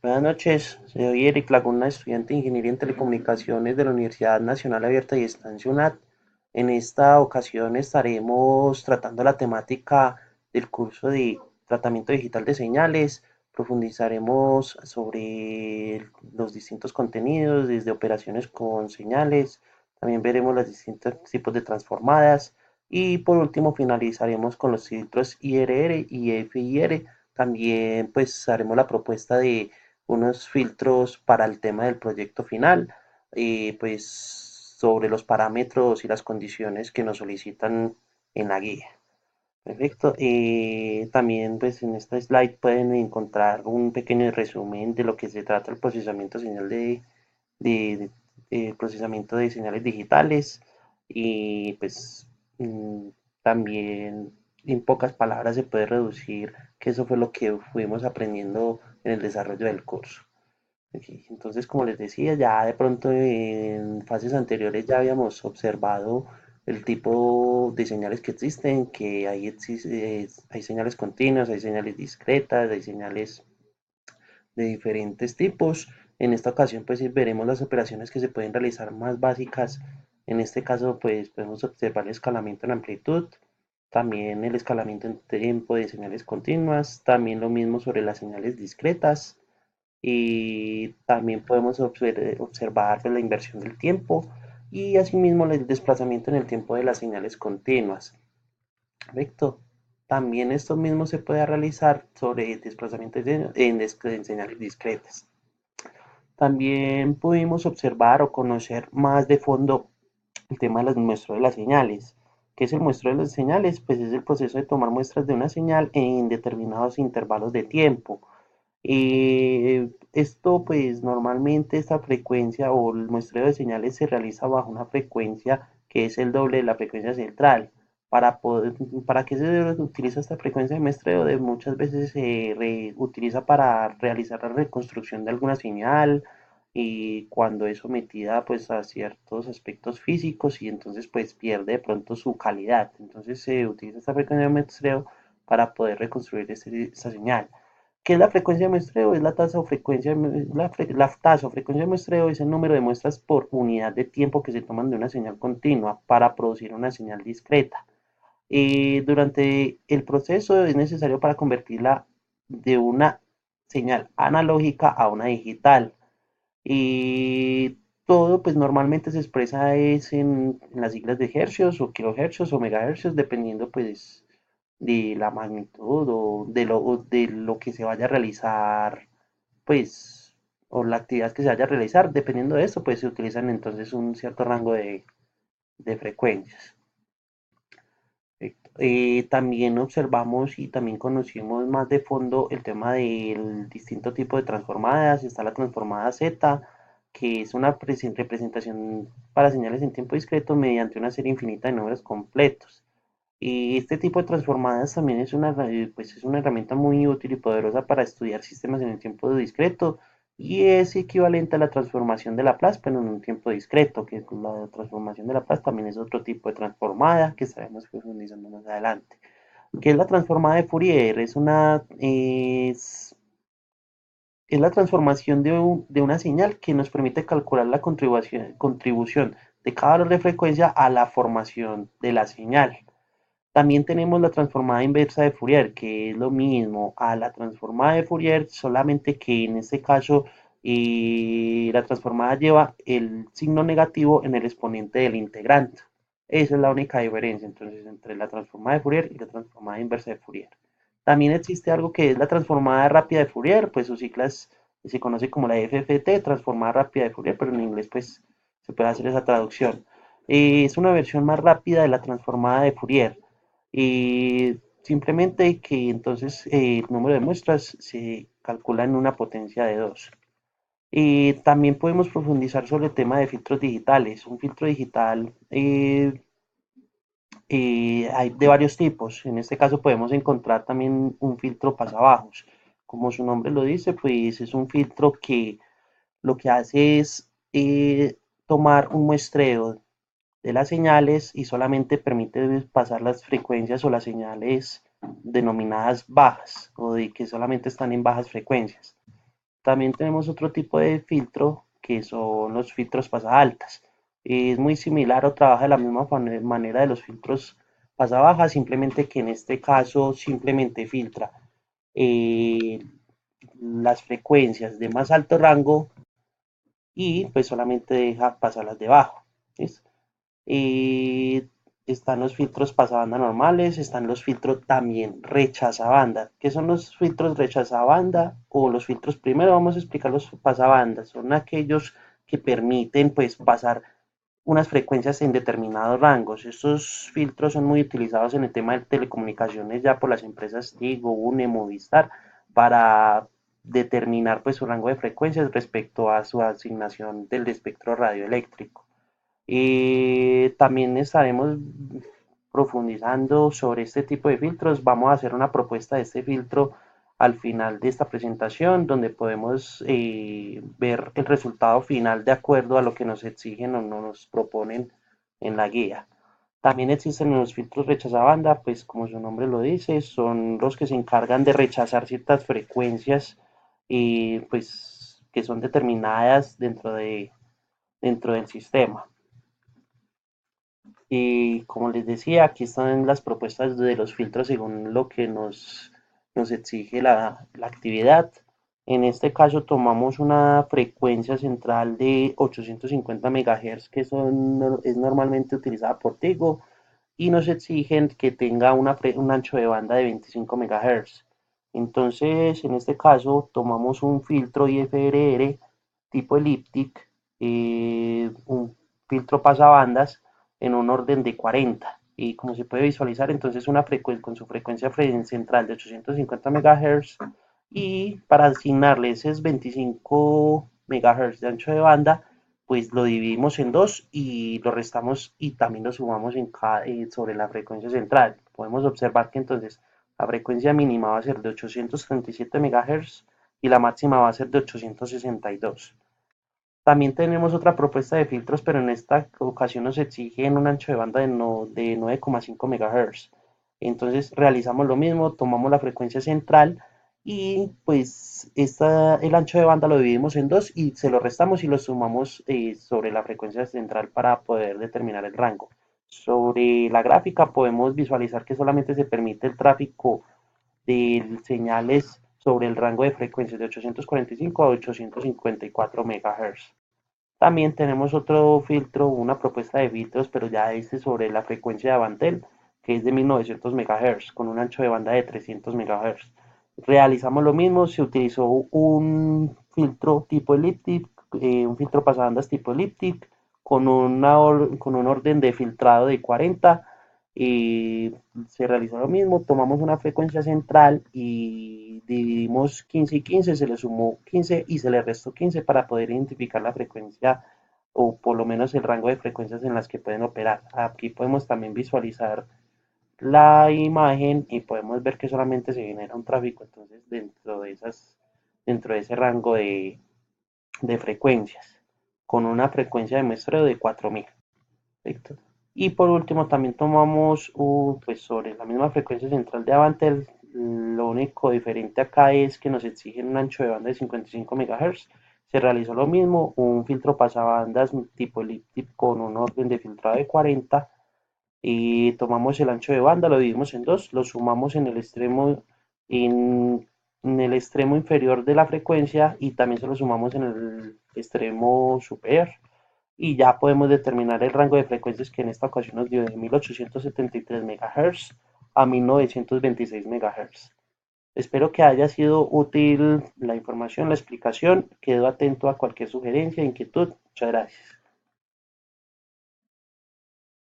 Buenas noches, soy Eric Laguna, estudiante de Ingeniería en Telecomunicaciones de la Universidad Nacional Abierta y Estancia UNAD. En esta ocasión estaremos tratando la temática del curso de tratamiento digital de señales. Profundizaremos sobre los distintos contenidos, desde operaciones con señales, también veremos los distintos tipos de transformadas y por último finalizaremos con los filtros IRR y FIR. También pues haremos la propuesta de unos filtros para el tema del proyecto final, pues sobre los parámetros y las condiciones que nos solicitan en la guía. Perfecto. También pues en esta slide pueden encontrar un pequeño resumen de lo que se trata el procesamiento señal de, procesamiento de señales digitales y pues mm, también en pocas palabras se puede reducir que eso fue lo que fuimos aprendiendo en el desarrollo del curso. Ok, entonces, como les decía, ya de pronto en fases anteriores ya habíamos observado el tipo de señales que existen, que hay señales continuas, hay señales discretas, hay señales de diferentes tipos. En esta ocasión, pues veremos las operaciones que se pueden realizar más básicas. En este caso, pues podemos observar el escalamiento en amplitud, también el escalamiento en tiempo de señales continuas, también lo mismo sobre las señales discretas y también podemos observar la inversión del tiempo y asimismo el desplazamiento en el tiempo de las señales continuas. Correcto. También esto mismo se puede realizar sobre desplazamientos en señales discretas. También pudimos observar o conocer más de fondo el tema de las muestras de las señales. ¿Qué es el muestreo de las señales? Pues es el proceso de tomar muestras de una señal en determinados intervalos de tiempo. Esto, pues normalmente esta frecuencia o el muestreo de señales se realiza bajo una frecuencia que es el doble de la frecuencia central. ¿Para qué se utiliza esta frecuencia de muestreo? Muchas veces se utiliza para realizar la reconstrucción de alguna señal y cuando es sometida pues a ciertos aspectos físicos y entonces pues pierde de pronto su calidad. Entonces se utiliza esta frecuencia de muestreo para poder reconstruir esta señal. ¿Qué es la frecuencia de muestreo? Es la tasa o frecuencia, la tasa o frecuencia de muestreo es el número de muestras por unidad de tiempo que se toman de una señal continua para producir una señal discreta. Durante el proceso es necesario para convertirla de una señal analógica a una digital. Y todo pues normalmente se expresa es en las siglas de hercios o kilohercios o megahercios dependiendo pues de la magnitud o de lo que se vaya a realizar, pues, o la actividad que se vaya a realizar. Dependiendo de eso, pues se utilizan entonces un cierto rango de frecuencias. También observamos y también conocimos más de fondo el tema del distinto tipo de transformadas. Está la transformada Z, que es una representación para señales en tiempo discreto mediante una serie infinita de números completos. Y este tipo de transformadas también pues es una herramienta muy útil y poderosa para estudiar sistemas en el tiempo discreto y es equivalente a la transformación de Laplace, pero en un tiempo discreto, que la transformación de Laplace también es otro tipo de transformada que estaremos profundizando más adelante. ¿Qué es la transformada de Fourier? Es la transformación de una señal que nos permite calcular la contribución de cada valor de frecuencia a la formación de la señal. También tenemos la transformada inversa de Fourier, que es lo mismo a la transformada de Fourier, solamente que en este caso la transformada lleva el signo negativo en el exponente del integrante. Esa es la única diferencia entonces entre la transformada de Fourier y la transformada inversa de Fourier. También existe algo que es la transformada rápida de Fourier, pues sus siglas se conoce como la FFT, transformada rápida de Fourier, pero en inglés pues se puede hacer esa traducción. Es una versión más rápida de la transformada de Fourier. Simplemente que entonces el número de muestras se calcula en una potencia de 2. También podemos profundizar sobre el tema de filtros digitales. Un filtro digital hay de varios tipos. En este caso podemos encontrar también un filtro pasabajos. Como su nombre lo dice, pues es un filtro que lo que hace es tomar un muestreo de las señales y solamente permite pasar las frecuencias o las señales denominadas bajas o de que solamente están en bajas frecuencias. También tenemos otro tipo de filtro que son los filtros pasaaltas. Es muy similar o trabaja de la misma manera de los filtros pasabaja, simplemente que en este caso simplemente filtra eh, las frecuencias de más alto rango y pues solamente deja pasar las de bajo. ¿Listo? Eh, Están los filtros pasabanda normales, están los filtros también rechazabanda. ¿Qué son los filtros rechazabanda o los filtros? Primero vamos a explicar los pasabandas. Son aquellos que permiten pues pasar unas frecuencias en determinados rangos. Estos filtros son muy utilizados en el tema de telecomunicaciones ya por las empresas Tigo, UNE, Movistar para determinar pues su rango de frecuencias respecto a su asignación del espectro radioeléctrico. También estaremos profundizando sobre este tipo de filtros. Vamos a hacer una propuesta de este filtro al final de esta presentación, donde podemos ver el resultado final de acuerdo a lo que nos exigen o nos proponen en la guía. También existen los filtros rechazabanda, pues como su nombre lo dice, son los que se encargan de rechazar ciertas frecuencias pues que son determinadas dentro del sistema. Y como les decía, aquí están las propuestas de los filtros según lo que nos exige la actividad. En este caso tomamos una frecuencia central de 850 MHz es normalmente utilizada por Tigo y nos exigen que tenga un ancho de banda de 25 MHz. Entonces, en este caso, tomamos un filtro IFRR tipo Elliptic, un filtro pasabandas en un orden de 40. Y como se puede visualizar, entonces una frecuencia con su frecuencia central de 850 MHz y para asignarle esos 25 MHz de ancho de banda, pues lo dividimos en dos y lo restamos y también lo sumamos sobre la frecuencia central. Podemos observar que entonces la frecuencia mínima va a ser de 837 MHz y la máxima va a ser de 862. También tenemos otra propuesta de filtros, pero en esta ocasión nos exigen un ancho de banda de 9,5 MHz. Entonces realizamos lo mismo, tomamos la frecuencia central y pues el ancho de banda lo dividimos en dos y se lo restamos y lo sumamos sobre la frecuencia central para poder determinar el rango. Sobre la gráfica podemos visualizar que solamente se permite el tráfico de señales sobre el rango de frecuencias de 845 a 854 MHz. También tenemos otro filtro, una propuesta de filtros, pero ya este sobre la frecuencia de Avantel, que es de 1900 MHz, con un ancho de banda de 300 MHz. Realizamos lo mismo, se utilizó un filtro tipo Elliptic, un filtro pasabandas tipo Elliptic, con un orden de filtrado de 40 y se realizó lo mismo, tomamos una frecuencia central y dividimos 15 y 15, se le sumó 15 y se le restó 15 para poder identificar la frecuencia o por lo menos el rango de frecuencias en las que pueden operar. Aquí podemos también visualizar la imagen y podemos ver que solamente se genera un tráfico entonces dentro de ese rango de frecuencias con una frecuencia de muestreo de 4000. Perfecto. Y por último también tomamos pues sobre la misma frecuencia central de Avantel, lo único diferente acá es que nos exigen un ancho de banda de 55 MHz. Se realizó lo mismo, un filtro pasabandas tipo elíptico con un orden de filtrado de 40 y tomamos el ancho de banda, lo dividimos en dos, lo sumamos en el extremo inferior de la frecuencia y también se lo sumamos en el extremo superior y ya podemos determinar el rango de frecuencias que en esta ocasión nos dio de 1873 MHz a 1926 MHz. Espero que haya sido útil la información, la explicación. Quedo atento a cualquier sugerencia, inquietud. Muchas gracias.